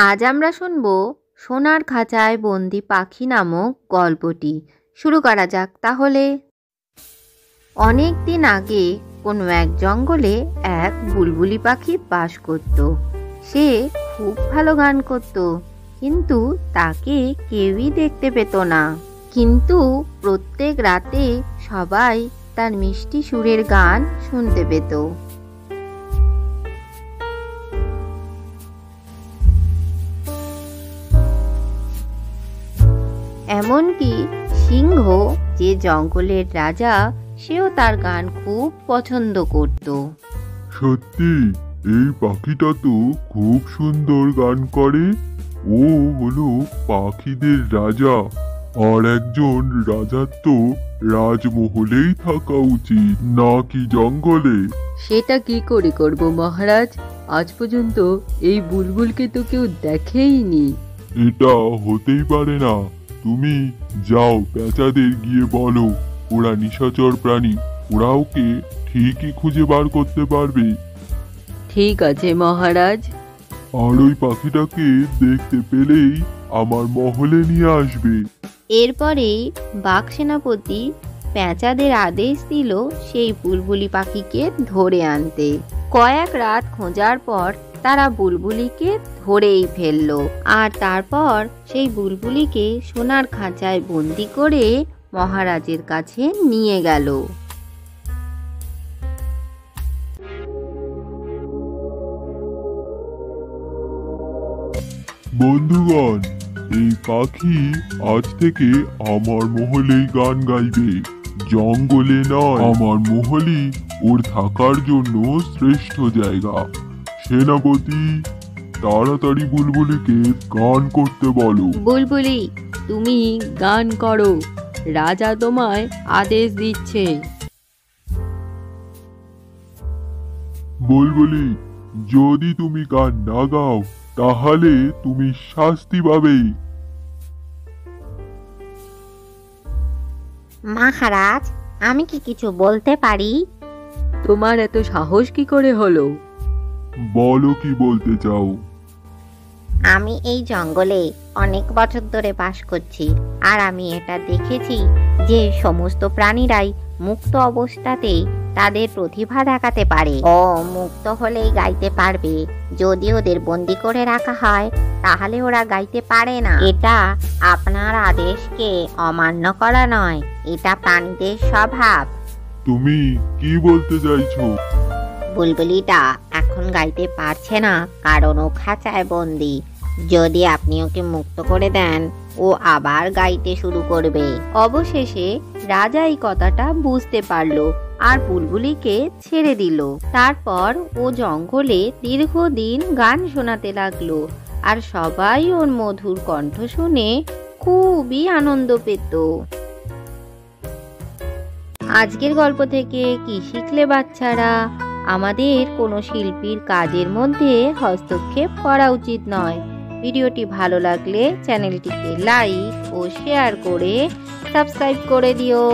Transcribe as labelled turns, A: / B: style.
A: আজ আমরা শুনব সোনার খাঁচায় বন্দি পাখি নামক গল্পটি। শুরু করা যাক তাহলে। অনেক দিন আগে কোনো এক জঙ্গলে এক বুলবুলি পাখি বাস করত। সে খুব ভালো গান করত, কিন্তু তাকে কেউই দেখতে পেত না। কিন্তু প্রত্যেক রাতে সবাই তার মিষ্টি সুরের গান শুনতে পেত। এমনকি সিংহ, যে জঙ্গলের রাজা, সেও তার গান খুব পছন্দ করত।
B: সত্যি এই পাখিটা তো খুব সুন্দর গান করে। ও হলো পাখিদের রাজা, আর একজন রাজার তো রাজমহলেই থাকা উচিত, নাকি জঙ্গলে?
C: সেটা কি করে করব মহারাজ? আজ পর্যন্ত এই বুলবুলকে তো কেউ দেখেইনি।
B: এটা হতেই পারে না। তুমি যাও, পেঁচাদের গিয়ে বলো, ওরা নিশাচর প্রাণী, ওরা ওকে ঠিকই খুঁজে বার করতে পারবে।
C: ঠিক আছে মহারাজ।
B: আর ওই পাখিটাকে দেখতে পেলেই আমার মহলে নিয়ে আসবে।
A: এরপরে বাঘ সেনাপতি পেঁচাদের আদেশ দিল সেই বুলবুলি পাখিকে ধরে আনতে। কয়েক রাত খোঁজার পর তারা বুলবুলিকে ধরেই ফেলল, আর তারপর সেই বুলবুলিকে সোনার খাঁচায় বন্দি করে মহারাজের কাছে নিয়ে গেল।
B: বন্ধুগণ, এই পাখি আজ থেকে আমার মহলেই গান গাইবে, জঙ্গলে নয়। আমার মহলই ওর থাকার জন্য শ্রেষ্ঠ জায়গা। সেনাপতি, তাড়াতাড়ি বুলবুলিকে গান করতে বলো।
C: বুলবুলি, তুমি গান করো, রাজা তোমায় আদেশ দিচ্ছে।
B: বুলবুলি, যদি তুমি গান না গাও তাহলে তুমি শাস্তি পাবে।
A: মহারাজ, আমি কি কিছু বলতে পারি?
C: তোমার এত সাহস কি করে হলো?
B: বলো, কি বলতে চাও?
A: আমি এই জঙ্গলে অনেক বছর ধরে বাস করছি, আর আমি এটা দেখেছি যে সমস্ত প্রাণীরাই মুক্ত অবস্থাতেই তাদের প্রতিভা দেখাতে পারে। ও মুক্ত হলেই গাইতে পারবে। যদি ওদের বন্দি করে রাখা হয় তাহলে ওরা গাইতে পারে না। এটা আপনার আদেশকে অমান্য করা নয়, এটা প্রাণীদের স্বভাব।
B: তুমি কি বলতে চাইছো?
A: বুলবুলিটা এখন গাইতে পারছে না কারণ ও খাঁচায় বন্দি। যদি আপনি ওকে মুক্ত করে দেন, ও আবার গাইতে শুরু করবে। অবশেষে রাজা এই কথাটা বুঝতে পারলো আর বুলবুলিকে ছেড়ে দিল। তারপর ও জঙ্গলে দীর্ঘদিন গান শোনাতে লাগলো, আর সবাই ওর মধুর কণ্ঠ শুনে খুবই আনন্দ পেত। আজকের গল্প থেকে কি শিখলে বাচ্চারা? আমাদের কোনো শিল্পীর কাজের মধ্যে হস্তক্ষেপ করা উচিত নয়। ভিডিওটি ভালো লাগলে চ্যানেলটিকে লাইক ও শেয়ার করে সাবস্ক্রাইব করে দিও।